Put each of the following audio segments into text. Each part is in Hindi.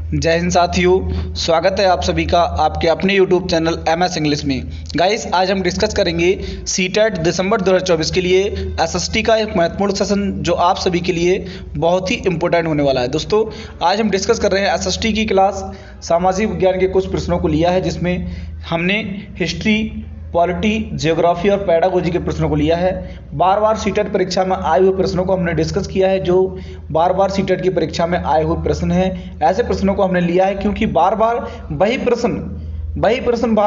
जय हिंद साथियों, स्वागत है आप सभी का आपके अपने YouTube चैनल MS इंग्लिश में। गाइस, आज हम डिस्कस करेंगे सीटेट दिसंबर 2024 के लिए SST का एक महत्वपूर्ण सेशन जो आप सभी के लिए बहुत ही इंपॉर्टेंट होने वाला है। दोस्तों, आज हम डिस्कस कर रहे हैं SST की क्लास सामाजिक विज्ञान के कुछ प्रश्नों को लिया है, जिसमें हमने हिस्ट्री, पॉलिटी, जियोग्राफी और पेडागोजी के प्रश्नों को लिया है। बार बार सीटेट परीक्षा में आए हुए प्रश्नों को हमने डिस्कस किया है, जो बार बार सीटेट की परीक्षा में आए हुए प्रश्न हैं। ऐसे प्रश्नों को हमने लिया है क्योंकि बार बार वही प्रश्न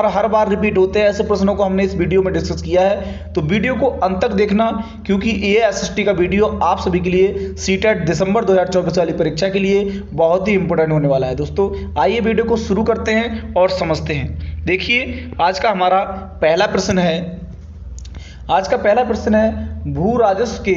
हर बार रिपीट होते हैं। ऐसे प्रश्नों को हमने इस वीडियो में डिस्कस किया है, तो वीडियो को अंत तक देखना, क्योंकि ये SST का वीडियो आप सभी के लिए सीटेट दिसंबर 2024 वाली परीक्षा के लिए बहुत ही इंपॉर्टेंट होने वाला है। दोस्तों, आइए वीडियो को शुरू करते हैं और समझते हैं। देखिए, आज का हमारा पहला प्रश्न है भू राजस्व के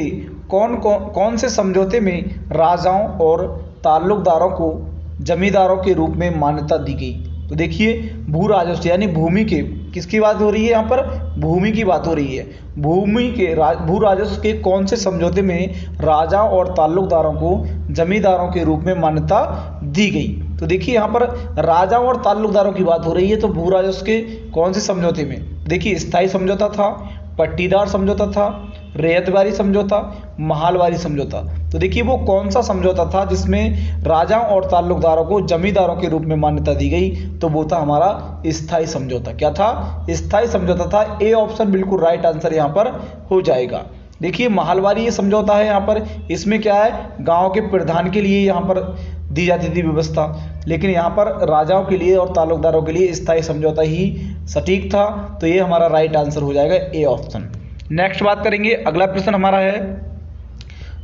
कौन से समझौते में राजाओं और ताल्लुकदारों को जमींदारों के रूप में मान्यता दी गई। तो देखिए, भू राजस्व यानी भूमि के किसकी बात हो रही है, यहाँ पर भूमि की बात हो रही है। भू राजस्व के कौन से समझौते में राजाओं और ताल्लुकदारों को जमींदारों के रूप में मान्यता दी गई। तो देखिए, यहाँ पर राजाओं और ताल्लुकदारों की बात हो रही है, तो भू राजस्व के कौन से समझौते में, देखिए, स्थायी समझौता था, पट्टीदार समझौता था, रैयतवारी समझौता, महालवारी समझौता। तो देखिए, वो कौन सा समझौता था जिसमें राजाओं और ताल्लुकदारों को जमींदारों के रूप में मान्यता दी गई, तो वो था हमारा स्थायी समझौता। क्या था? स्थायी समझौता था। ए ऑप्शन बिल्कुल राइट आंसर यहाँ पर हो जाएगा। देखिए, महालवारी ये समझौता है, यहाँ पर इसमें क्या है, गांव के प्रधान के लिए यहाँ पर दी जाती थी व्यवस्था, लेकिन यहाँ पर राजाओं के लिए और ताल्लुकदारों के लिए स्थायी समझौता ही सटीक था। तो ये हमारा राइट आंसर हो जाएगा, ए ऑप्शन। नेक्स्ट बात करेंगे, अगला प्रश्न हमारा है,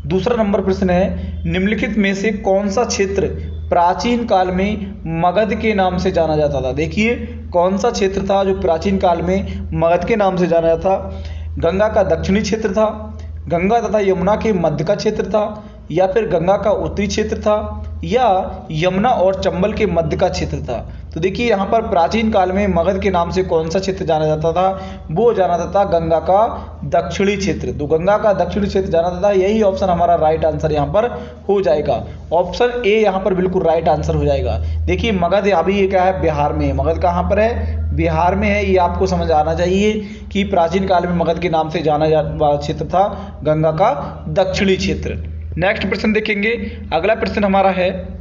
दूसरा नंबर प्रश्न है, निम्नलिखित में से कौन सा क्षेत्र प्राचीन काल में मगध के नाम से जाना जाता था। देखिए, कौन सा क्षेत्र था जो प्राचीन काल में मगध के नाम से जाना जाता था। गंगा का दक्षिणी क्षेत्र था, गंगा तथा यमुना के मध्य का क्षेत्र था, या फिर गंगा का उत्तरी क्षेत्र था, या यमुना और चंबल के मध्य का क्षेत्र था। तो देखिए, यहाँ पर प्राचीन काल में मगध के नाम से कौन सा क्षेत्र जाना जाता था, वो जाना जाता था गंगा का दक्षिणी क्षेत्र। तो गंगा का दक्षिणी क्षेत्र जाना जाता था। यही ऑप्शन हमारा राइट आंसर यहाँ पर हो जाएगा। ऑप्शन ए यहाँ पर बिल्कुल राइट आंसर हो जाएगा। देखिए, मगध अभी ये क्या है, बिहार में है। मगध कहाँ पर है? बिहार में है। ये आपको समझ आना चाहिए कि प्राचीन काल में मगध के नाम से जाना जाने वाला क्षेत्र था गंगा का दक्षिणी क्षेत्र। नेक्स्ट प्रश्न देखेंगे, अगला प्रश्न हमारा है,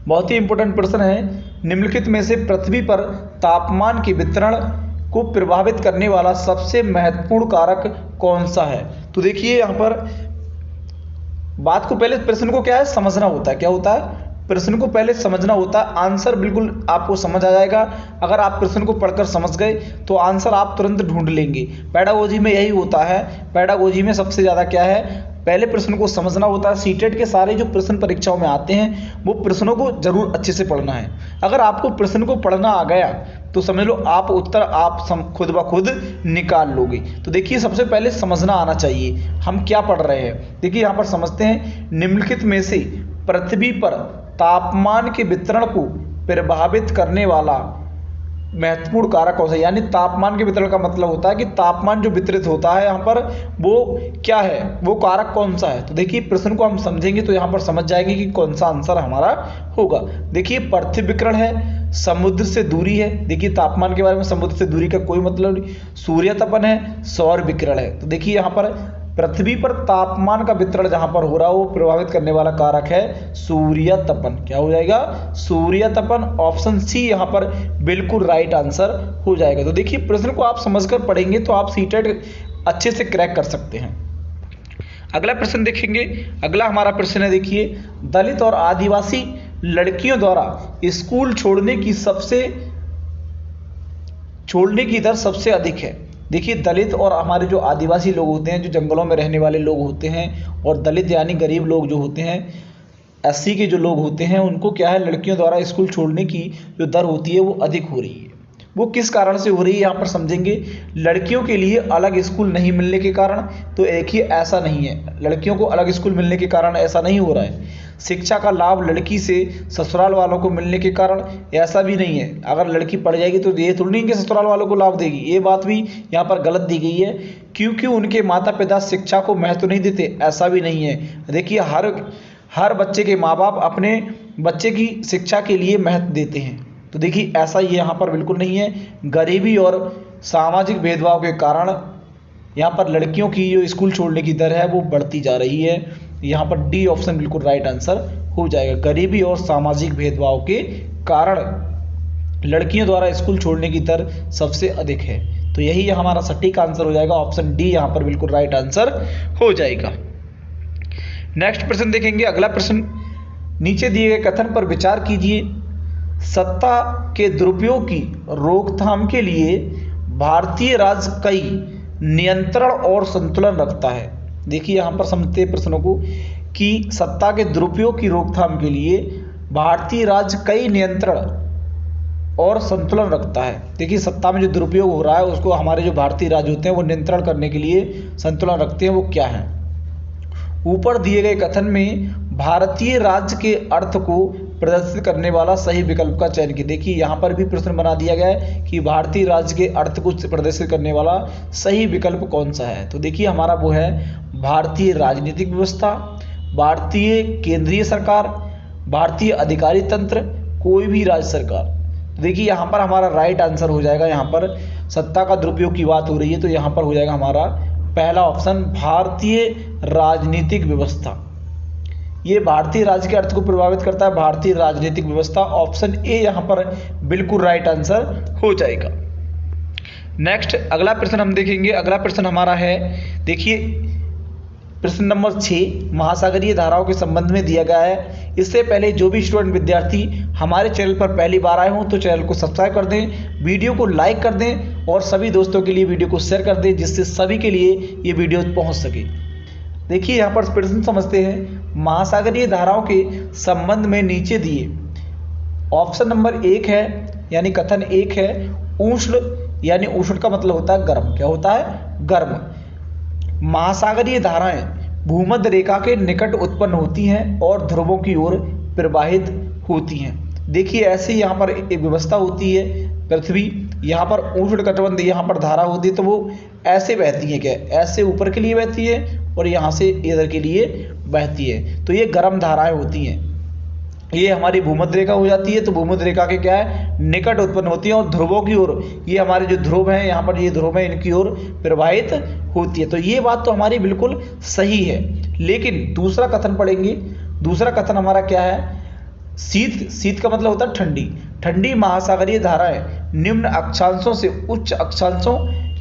बहुत ही इंपॉर्टेंट प्रश्न है, निम्नलिखित में से पृथ्वी पर तापमान के वितरण को प्रभावित करने वाला सबसे महत्वपूर्ण कारक कौन सा है। तो देखिए, यहाँ पर बात को पहले प्रश्न को क्या है, समझना होता है। क्या होता है? प्रश्न को पहले समझना होता है। आंसर बिल्कुल आपको समझ आ जाएगा। अगर आप प्रश्न को पढ़कर समझ गए तो आंसर आप तुरंत ढूंढ लेंगे। पेडागोजी में यही होता है। पेडागोजी में सबसे ज़्यादा क्या है, पहले प्रश्न को समझना होता है। सीटेट के सारे जो प्रश्न परीक्षाओं में आते हैं, वो प्रश्नों को जरूर अच्छे से पढ़ना है। अगर आपको प्रश्न को पढ़ना आ गया तो समझ लो आप उत्तर खुद ब खुद निकाल लोगे। तो देखिए, सबसे पहले समझना आना चाहिए हम क्या पढ़ रहे हैं। देखिए, यहाँ पर समझते हैं, निम्नलिखित में से पृथ्वी पर तापमान के वितरण को प्रभावित करने वाला महत्वपूर्ण कारक कौन सा। यानी तापमान के वितरण का मतलब होता है कि तापमान जो वितरित होता है यहाँ पर, वो क्या है, वो कारक कौन सा है। तो देखिए, प्रश्न को हम समझेंगे तो यहाँ पर समझ जाएंगे कि कौन सा आंसर हमारा होगा। देखिए, पृथ्वी विकिरण है, समुद्र से दूरी है। देखिए, तापमान के बारे में समुद्र से दूरी का कोई मतलब नहीं। सूर्य तपन है, सौर विकिरण है। तो देखिए, यहाँ पर पृथ्वी पर तापमान का वितरण जहां पर हो रहा है, वो प्रभावित करने वाला कारक है सूर्य तपन। क्या हो जाएगा? सूर्य तपन। ऑप्शन सी यहां पर बिल्कुल राइट आंसर हो जाएगा। तो देखिए, प्रश्न को आप समझकर पढ़ेंगे तो आप सीटेट अच्छे से क्रैक कर सकते हैं। अगला प्रश्न देखेंगे, अगला हमारा प्रश्न है, देखिए, दलित और आदिवासी लड़कियों द्वारा स्कूल छोड़ने की दर सबसे अधिक है। देखिए, दलित और हमारे जो आदिवासी लोग होते हैं, जो जंगलों में रहने वाले लोग होते हैं, और दलित यानी गरीब लोग जो होते हैं, SC के जो लोग होते हैं, उनको क्या है, लड़कियों द्वारा स्कूल छोड़ने की जो दर होती है वो अधिक हो रही है। वो किस कारण से हो रही है, यहाँ पर समझेंगे। लड़कियों के लिए अलग स्कूल नहीं मिलने के कारण, तो एक ही ऐसा नहीं है, लड़कियों को अलग स्कूल मिलने के कारण ऐसा नहीं हो रहा है। शिक्षा का लाभ लड़की से ससुराल वालों को मिलने के कारण ऐसा भी नहीं है। अगर लड़की पढ़ जाएगी तो ये थोड़ी नहीं कि ससुराल वालों को लाभ देगी, ये बात भी यहाँ पर गलत दी गई है। क्योंकि उनके माता पिता शिक्षा को महत्व नहीं देते, ऐसा भी नहीं है। देखिए, हर बच्चे के माँ बाप अपने बच्चे की शिक्षा के लिए महत्व देते हैं। तो देखिए ऐसा ये यहाँ पर बिल्कुल नहीं है। गरीबी और सामाजिक भेदभाव के कारण यहाँ पर लड़कियों की जो स्कूल छोड़ने की दर है वो बढ़ती जा रही है। यहाँ पर डी ऑप्शन बिल्कुल राइट आंसर हो जाएगा। गरीबी और सामाजिक भेदभाव के कारण लड़कियों द्वारा स्कूल छोड़ने की दर सबसे अधिक है। तो यही हमारा सटीक आंसर हो जाएगा। ऑप्शन डी यहाँ पर बिल्कुल राइट आंसर हो जाएगा। नेक्स्ट प्रश्न देखेंगे। अगला प्रश्न, नीचे दिए गए कथन पर विचार कीजिए। सत्ता के दुरुपयोग की रोकथाम के लिए भारतीय राज्य कई नियंत्रण और संतुलन रखता है। देखिए यहाँ पर समझते हैं प्रश्नों को कि सत्ता के दुरुपयोग की रोकथाम के लिए भारतीय राज्य कई नियंत्रण और संतुलन रखता है। देखिए सत्ता में जो दुरुपयोग हो रहा है उसको हमारे जो भारतीय राज्य होते हैं वो नियंत्रण करने के लिए संतुलन रखते हैं। वो क्या है? ऊपर दिए गए कथन में भारतीय राज्य के अर्थ को प्रदर्शित करने वाला सही विकल्प का चयन कीजिए। देखिए यहाँ पर भी प्रश्न बना दिया गया है कि भारतीय राज्य के अर्थ को प्रदर्शित करने वाला सही विकल्प कौन सा है। तो देखिए हमारा वो है भारतीय राजनीतिक व्यवस्था, भारतीय केंद्रीय सरकार, भारतीय अधिकारी तंत्र, कोई भी राज्य सरकार। तो देखिए यहाँ पर हमारा राइट आंसर हो जाएगा। यहाँ पर सत्ता का दुरुपयोग की बात हो रही है तो यहाँ पर हो जाएगा हमारा पहला ऑप्शन भारतीय राजनीतिक व्यवस्था। ये भारतीय राज्य के अर्थ को प्रभावित करता है, भारतीय राजनीतिक व्यवस्था। ऑप्शन ए यहाँ पर बिल्कुल राइट आंसर हो जाएगा। नेक्स्ट अगला प्रश्न हम देखेंगे। अगला प्रश्न हमारा है, देखिए प्रश्न नंबर 6 महासागरीय धाराओं के संबंध में दिया गया है। इससे पहले जो भी स्टूडेंट विद्यार्थी हमारे चैनल पर पहली बार आए हों तो चैनल को सब्सक्राइब कर दें, वीडियो को लाइक कर दें और सभी दोस्तों के लिए वीडियो को शेयर कर दें जिससे सभी के लिए ये वीडियो पहुंच सके। देखिए यहाँ पर प्रश्न समझते हैं। महासागरीय धाराओं के संबंध में नीचे दिए ऑप्शन नंबर 1 है यानी कथन 1 है उष्ण, यानी उष्ण का मतलब होता है गर्म। क्या होता है? गर्म। महासागरीय धाराएं भूमध्य रेखा के निकट उत्पन्न होती हैं और ध्रुवों की ओर प्रवाहित होती हैं। देखिए ऐसे यहाँ पर एक व्यवस्था होती है पृथ्वी, यहाँ पर उष्ण कटिबंध, यहाँ पर धारा होती है तो वो ऐसे बहती है। क्या? ऐसे ऊपर के लिए बहती है और यहाँ से इधर के लिए बहती है। तो ये गर्म धाराएं होती हैं। ये हमारी भूमध्य रेखा हो जाती है तो भूमध्य रेखा के क्या है? निकट उत्पन्न होती है और ध्रुवों की ओर, ये हमारे जो ध्रुव हैं यहाँ पर ये ध्रुव हैं इनकी ओर प्रवाहित होती है। तो ये बात तो हमारी बिल्कुल सही है। लेकिन दूसरा कथन पढ़ेंगे। दूसरा कथन हमारा क्या है? शीत। शीत का मतलब होता है ठंडी। ठंडी महासागरीय धाराएं निम्न अक्षांशों से उच्च अक्षांशों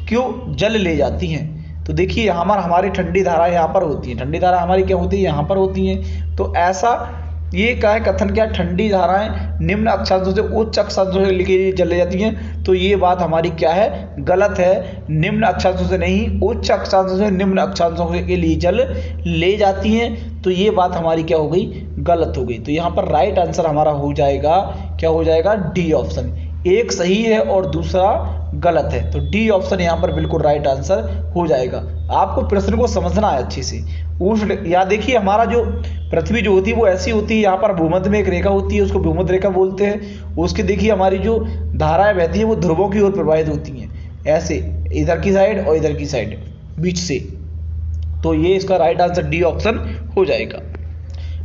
क्यों जल ले जाती हैं। तो देखिए हमारी ठंडी धारा यहाँ पर होती है। ठंडी धारा हमारी क्या होती है? यहाँ पर होती है। तो ऐसा ये क्या है? कथन क्या? ठंडी धाराएं निम्न अक्षांशों से उच्च अक्षांशों से लेके चले जाती हैं। तो ये बात हमारी क्या है? गलत है। निम्न अक्षांशों से नहीं, उच्च अक्षांशों से निम्न अक्षांशों के लिए जल ले जाती हैं। तो ये बात हमारी क्या हो गई? गलत हो गई। तो यहाँ पर राइट आंसर हमारा हो जाएगा, क्या हो जाएगा? D option. एक सही है और दूसरा गलत है। तो डी ऑप्शन यहाँ पर बिल्कुल राइट आंसर हो जाएगा। आपको प्रश्न को समझना है अच्छे से। उष्ण, या देखिए हमारा जो पृथ्वी जो होती है वो ऐसी होती है, यहाँ पर भूमध्य में एक रेखा होती है उसको भूमध्य रेखा बोलते हैं। उसके देखिए हमारी जो धाराएं बहती है वो ध्रुवों की ओर प्रवाहित होती हैं, ऐसे इधर की साइड और इधर की साइड बीच से। तो ये इसका राइट आंसर डी ऑप्शन हो जाएगा।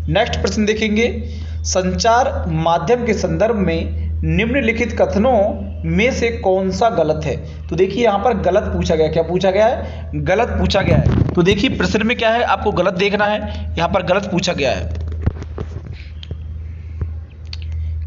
नेक्स्ट प्रश्न देखेंगे। संचार माध्यम के संदर्भ में निम्नलिखित कथनों में से कौन सा गलत है। तो देखिए यहाँ पर गलत पूछा गया। क्या पूछा गया है? गलत पूछा गया है। तो देखिए प्रश्न में क्या है आपको गलत देखना है। यहाँ पर गलत पूछा गया है।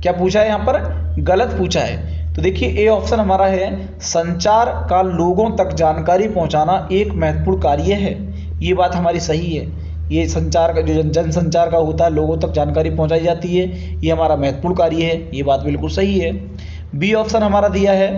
क्या पूछा है? यहाँ पर गलत पूछा है। तो देखिए ए ऑप्शन हमारा है संचार का लोगों तक जानकारी पहुंचाना एक महत्वपूर्ण कार्य है। ये बात हमारी सही है। ये संचार का जो जनसंचार का होता है, लोगों तक जानकारी पहुंचाई जाती है, ये हमारा महत्वपूर्ण कार्य है। ये बात बिल्कुल सही है। बी ऑप्शन हमारा दिया है।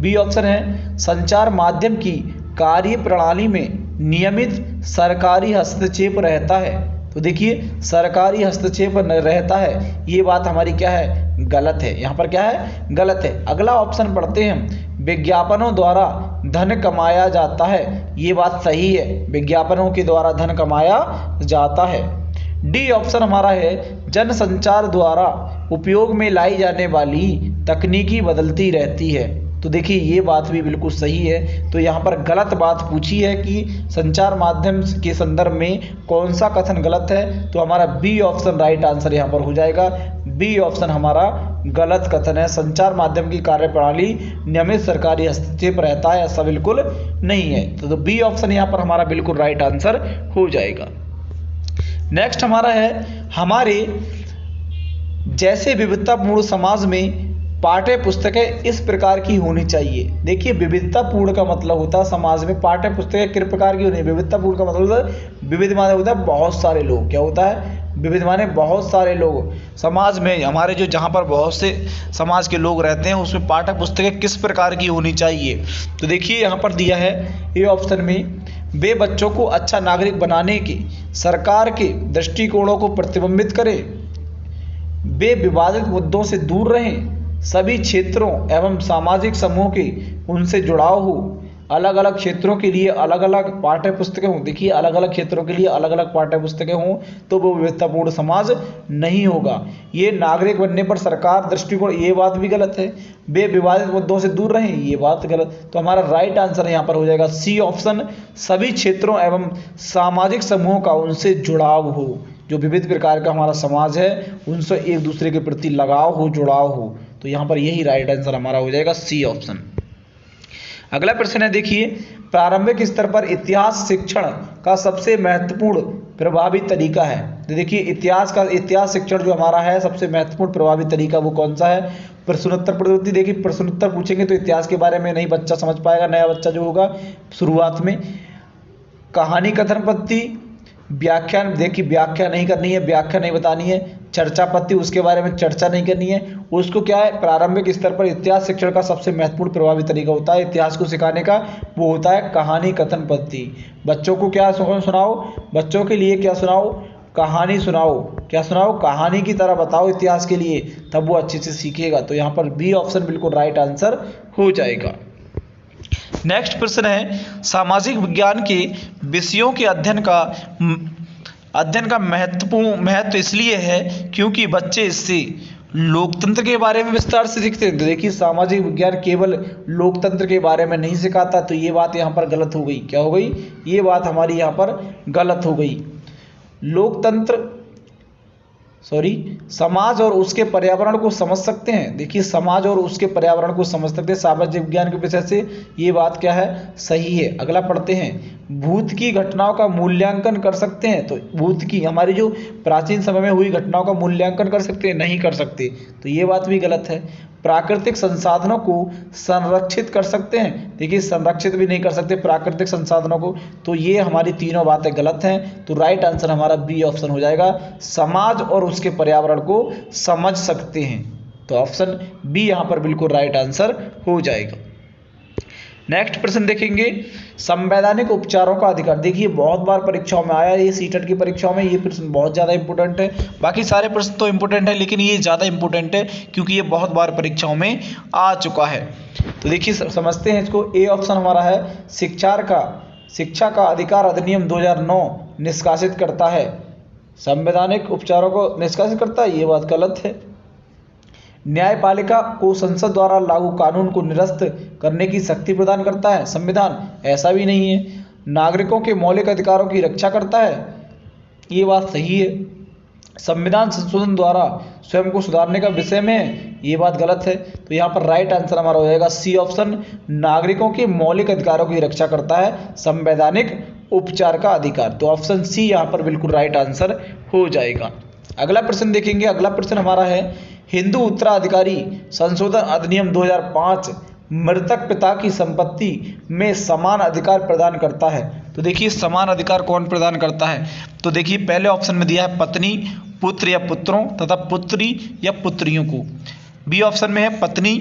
बी ऑप्शन है संचार माध्यम की कार्य प्रणाली में नियमित सरकारी हस्तक्षेप रहता है। तो देखिए सरकारी हस्तक्षेप रहता है, ये बात हमारी क्या है? गलत है। यहाँ पर क्या है? गलत है। अगला ऑप्शन पढ़ते हैं। विज्ञापनों द्वारा धन कमाया जाता है। ये बात सही है। विज्ञापनों के द्वारा धन कमाया जाता है। डी ऑप्शन हमारा है जनसंचार द्वारा उपयोग में लाई जाने वाली तकनीकी बदलती रहती है। तो देखिए ये बात भी बिल्कुल सही है। तो यहाँ पर गलत बात पूछी है कि संचार माध्यम के संदर्भ में कौन सा कथन गलत है, तो हमारा बी ऑप्शन राइट आंसर यहाँ पर हो जाएगा। बी ऑप्शन हमारा गलत कथन है। संचार माध्यम की कार्यप्रणाली नियमित सरकारी हस्तक्षेप रहता है, ऐसा बिल्कुल नहीं है। तो बी ऑप्शन यहाँ पर हमारा बिल्कुल राइट आंसर हो जाएगा। नेक्स्ट हमारा है, हमारे जैसे विविधतापूर्ण समाज में पाठ्य पुस्तकें इस प्रकार की होनी चाहिए। देखिए विविधतापूर्ण का मतलब होता है समाज में पाठ्य पुस्तकें किस प्रकार की होनी है। विविधतापूर्ण का मतलब होता है, विविध माने होता है बहुत सारे लोग, क्या होता है, विविध माने बहुत सारे लोग। समाज में हमारे जो जहाँ पर बहुत से समाज के लोग रहते हैं उसमें पाठ्य पुस्तकें किस प्रकार की होनी चाहिए। तो देखिए यहाँ पर दिया है ए ऑप्शन में, वे बच्चों को अच्छा नागरिक बनाने के सरकार के दृष्टिकोणों को प्रतिबिंबित करें, वे विवादित मुद्दों से दूर रहें, सभी क्षेत्रों एवं सामाजिक समूह के उनसे जुड़ाव हो, अलग अलग क्षेत्रों के लिए अलग अलग पाठ्य पुस्तकें हों। देखिए अलग अलग क्षेत्रों के लिए अलग अलग पाठ्य पुस्तकें हों तो वो विविधतापूर्ण समाज नहीं होगा। ये नागरिक बनने पर सरकार दृष्टिकोण, ये बात भी गलत है। वे विवादित मुद्दों से दूर रहें, ये बात गलत। तो हमारा राइट आंसर यहाँ पर हो जाएगा सी ऑप्शन, सभी क्षेत्रों एवं सामाजिक समूहों का उनसे जुड़ाव हो। जो विविध प्रकार का हमारा समाज है उनसे एक दूसरे के प्रति लगाव हो, जुड़ाव हो। तो यहाँ पर यही राइट आंसर हमारा हो जाएगा सी ऑप्शन। अगला प्रश्न है, देखिए प्रारंभिक स्तर पर इतिहास शिक्षण का सबसे महत्वपूर्ण प्रभावी तरीका है। तो देखिए इतिहास शिक्षण जो हमारा है सबसे महत्वपूर्ण प्रभावी तरीका वो कौन सा है, प्रश्नोत्तर प्रवृत्ति। देखिए प्रश्नोत्तर पूछेंगे तो इतिहास के बारे में नहीं बच्चा समझ पाएगा, नया बच्चा जो होगा शुरुआत में। कहानी कथन पद्धति, व्याख्यान, देखिए व्याख्या नहीं करनी है, व्याख्या नहीं बतानी है। चर्चा पद्धति, उसके बारे में चर्चा नहीं करनी है। उसको क्या है, प्रारंभिक स्तर पर इतिहास शिक्षण का सबसे महत्वपूर्ण प्रभावी तरीका होता है इतिहास को सिखाने का, वो होता है कहानी कथन पद्धति। बच्चों को क्या सुनाओ, बच्चों के लिए क्या सुनाओ, कहानी सुनाओ। क्या सुनाओ, कहानी की तरह बताओ इतिहास के लिए, तब वो अच्छे से सीखेगा। तो यहाँ पर बी ऑप्शन बिल्कुल राइट आंसर हो जाएगा। नेक्स्ट प्रश्न है, सामाजिक विज्ञान के विषयों के अध्ययन का महत्व इसलिए है क्योंकि बच्चे इससे लोकतंत्र के बारे में विस्तार से सीखते हैं। तो देखिए सामाजिक विज्ञान केवल लोकतंत्र के बारे में नहीं सिखाता, तो ये बात यहाँ पर गलत हो गई। क्या हो गई, ये बात हमारी यहाँ पर गलत हो गई। समाज और उसके पर्यावरण को समझ सकते हैं। देखिए समाज और उसके पर्यावरण को समझ सकते हैं सामाजिक विज्ञान के विषय से, ये बात क्या है, सही है। अगला पढ़ते हैं, भूत की घटनाओं का मूल्यांकन कर सकते हैं। तो भूत की, हमारी जो प्राचीन समय में हुई घटनाओं का मूल्यांकन कर सकते हैं, नहीं कर सकते, तो ये बात भी गलत है। प्राकृतिक संसाधनों को संरक्षित कर सकते हैं। देखिए संरक्षित भी नहीं कर सकते प्राकृतिक संसाधनों को, तो ये हमारी तीनों बातें गलत हैं। तो राइट आंसर हमारा बी ऑप्शन हो जाएगा, समाज और उसके पर्यावरण को समझ सकते हैं। तो ऑप्शन बी यहाँ पर बिल्कुल राइट आंसर हो जाएगा। नेक्स्ट प्रश्न देखेंगे, संवैधानिक उपचारों का अधिकार। देखिए बहुत बार परीक्षाओं में आया, ये सीटेट की परीक्षाओं में ये प्रश्न बहुत ज़्यादा इंपॉर्टेंट है। बाकी सारे प्रश्न तो इंपॉर्टेंट है लेकिन ये ज़्यादा इंपॉर्टेंट है क्योंकि ये बहुत बार परीक्षाओं में आ चुका है। तो देखिए समझते हैं इसको। ए ऑप्शन हमारा है, शिक्षा का अधिकार अधिनियम 2009 निष्कासित करता है। संवैधानिक उपचारों को निष्कासित करता है, ये बात गलत है। न्यायपालिका को संसद द्वारा लागू कानून को निरस्त करने की शक्ति प्रदान करता है संविधान, ऐसा भी नहीं है। नागरिकों के मौलिक अधिकारों की रक्षा करता है, ये बात सही है। संविधान संशोधन द्वारा स्वयं को सुधारने का विषय में है, ये बात गलत है। तो यहाँ पर राइट आंसर हमारा हो जाएगा सी ऑप्शन, नागरिकों के मौलिक अधिकारों की रक्षा करता है संवैधानिक उपचार का अधिकार। तो ऑप्शन सी यहाँ पर बिल्कुल राइट आंसर हो जाएगा। अगला प्रश्न देखेंगे। अगला प्रश्न हमारा है, हिंदू उत्तराधिकारी संशोधन अधिनियम 2005 मृतक पिता की संपत्ति में समान अधिकार प्रदान करता है। तो देखिए समान अधिकार कौन प्रदान करता है, तो देखिए पहले ऑप्शन में दिया है पत्नी, पुत्र या पुत्रों तथा पुत्री या पुत्रियों को। बी ऑप्शन में है पत्नी,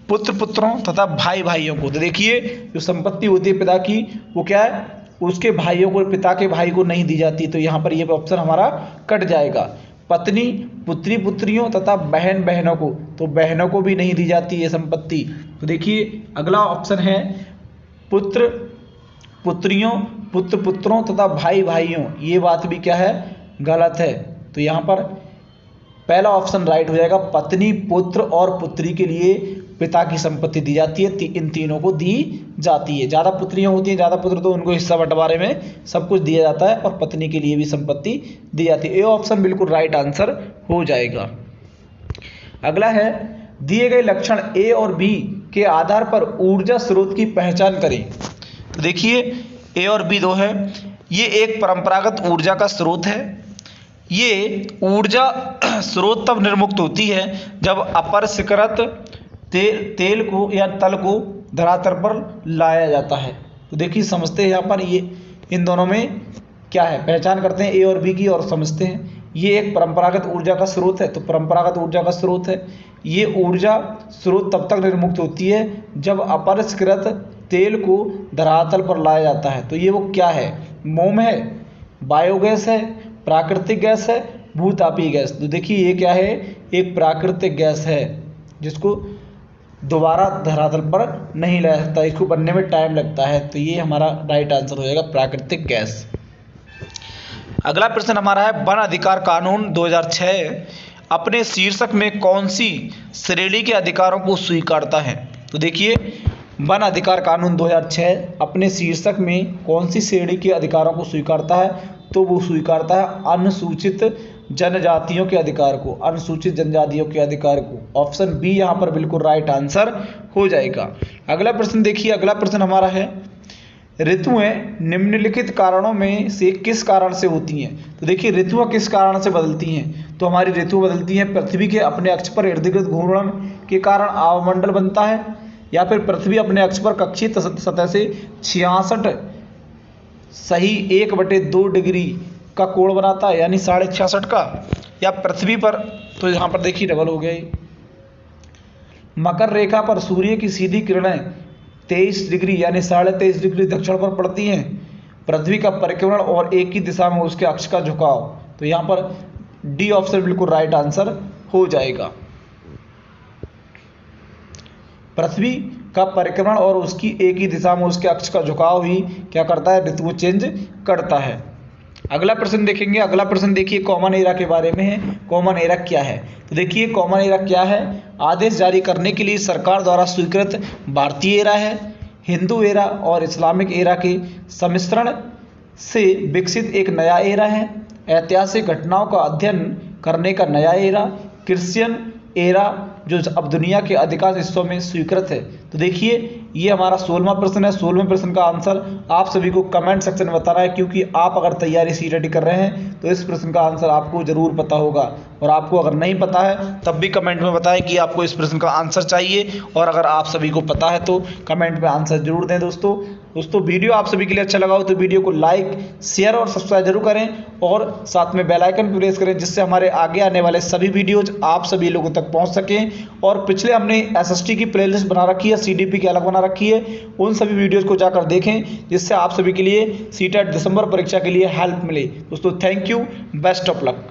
पुत्र पुत्रों तथा भाई भाइयों को। तो देखिए जो संपत्ति होती है पिता की वो क्या है, उसके भाइयों को, पिता के भाई को नहीं दी जाती। तो यहाँ पर ये ऑप्शन हमारा कट जाएगा। पत्नी, पुत्री पुत्रियों तथा बहन बहनों को, तो बहनों को भी नहीं दी जाती ये संपत्ति। तो देखिए अगला ऑप्शन है पुत्र पुत्रियों, पुत्र पुत्रों तथा भाई भाइयों, ये बात भी क्या है, गलत है। तो यहाँ पर पहला ऑप्शन राइट हो जाएगा। पत्नी, पुत्र और पुत्री के लिए पिता की संपत्ति दी जाती है, इन तीनों को दी जाती है। ज़्यादा पुत्रियां होती हैं, ज़्यादा पुत्र तो उनको हिस्सा बंटवारे में सब कुछ दिया जाता है, और पत्नी के लिए भी संपत्ति दी जाती है। ये ऑप्शन बिल्कुल राइट आंसर हो जाएगा। अगला है, दिए गए लक्षण ए और बी के आधार पर ऊर्जा स्रोत की पहचान करें। तो देखिए ए और बी दो है, ये एक परंपरागत ऊर्जा का स्रोत है। ये ऊर्जा स्रोत तब निर्मुक्त होती है जब अपरिष्कृत तेल को या तल को धरातल पर लाया जाता है। तो देखिए समझते हैं यहाँ पर ये इन दोनों में क्या है, पहचान करते हैं ए और बी की और समझते हैं। ये एक परंपरागत ऊर्जा का स्रोत है, तो परंपरागत ऊर्जा का स्रोत है। ये ऊर्जा स्रोत तब तक निर्मुक्त होती है जब अपरिष्कृत तेल को धरातल पर लाया जाता है। तो ये वो क्या है, मोम है, बायोगैस है, प्राकृतिक गैस है, भूतापीय गैस। तो देखिए ये क्या है, एक प्राकृतिक गैस है जिसको दोबारा धरातल पर नहीं लाया सकता, इसको बनने में टाइम लगता है। तो ये हमारा राइट आंसर हो जाएगा, प्राकृतिक गैस। अगला प्रश्न हमारा है, वन अधिकार कानून 2006 अपने शीर्षक में कौन सी श्रेणी के अधिकारों को स्वीकारता है। तो देखिए वन अधिकार कानून 2006 अपने शीर्षक में कौन सी श्रेणी के अधिकारों को स्वीकारता है, तो वो स्वीकारता है अनुसूचित जनजातियों के अधिकार को, अनुसूचित जनजातियों के अधिकार को। ऑप्शन बी यहाँ पर बिल्कुल राइट आंसर हो जाएगा। अगला प्रश्न देखिए, अगला प्रश्न हमारा है, ऋतुएं निम्नलिखित कारणों में से किस कारण से होती हैं। तो देखिए ऋतुएं किस कारण से बदलती हैं, तो हमारी ऋतुएं बदलती हैं पृथ्वी के अपने अक्ष पर इर्द गिर्द घूर्णन के कारण आवर्मंडल बनता है, या फिर पृथ्वी अपने अक्ष पर कक्षीय सतह से 66 सही 1/2 डिग्री का कोण बनाता है, यानी 66.5 का, या पृथ्वी पर, तो यहाँ पर देखिए डबल हो गया। मकर रेखा पर सूर्य की सीधी किरणें 23 डिग्री यानी 23.5 डिग्री दक्षिण पर पड़ती हैं, पृथ्वी का परिक्रमण और एक ही दिशा में उसके अक्ष का झुकाव। तो यहाँ पर डी ऑप्शन बिल्कुल राइट आंसर हो जाएगा। पृथ्वी का परिक्रमण और उसकी एक ही दिशा में उसके अक्ष का झुकाव ही क्या करता है, ऋतु चेंज करता है। अगला प्रश्न देखेंगे, अगला प्रश्न देखिए कॉमन एरा के बारे में है। कॉमन एरा क्या है, तो देखिए कॉमन एरा क्या है, आदेश जारी करने के लिए सरकार द्वारा स्वीकृत भारतीय एरा है, हिंदू एरा और इस्लामिक एरा के सम्मिश्रण से विकसित एक नया एरा है, ऐतिहासिक घटनाओं का अध्ययन करने का नया एरा, क्रिश्चियन एरा जो अब दुनिया के अधिकांश हिस्सों में स्वीकृत है। तो देखिए ये हमारा 16वां प्रश्न है। 16वें प्रश्न का आंसर आप सभी को कमेंट सेक्शन में बताना है, क्योंकि आप अगर तैयारी सीटेट कर रहे हैं तो इस प्रश्न का आंसर आपको जरूर पता होगा, और आपको अगर नहीं पता है तब भी कमेंट में बताएं कि आपको इस प्रश्न का आंसर चाहिए, और अगर आप सभी को पता है तो कमेंट में आंसर जरूर दें। दोस्तों वीडियो आप सभी के लिए अच्छा लगा हो तो वीडियो को लाइक, शेयर और सब्सक्राइब जरूर करें, और साथ में बेल आइकन प्रेस करें, जिससे हमारे आगे आने वाले सभी वीडियोज आप सभी लोगों तक पहुंच सकें। और पिछले हमने एसएसटी की प्लेलिस्ट बना रखी है, सीडीपी की अलग बना रखी है, उन सभी वीडियोज को जाकर देखें, जिससे आप सभी के लिए सीटेट दिसंबर परीक्षा के लिए हेल्प मिले। दोस्तों thank you, best of luck.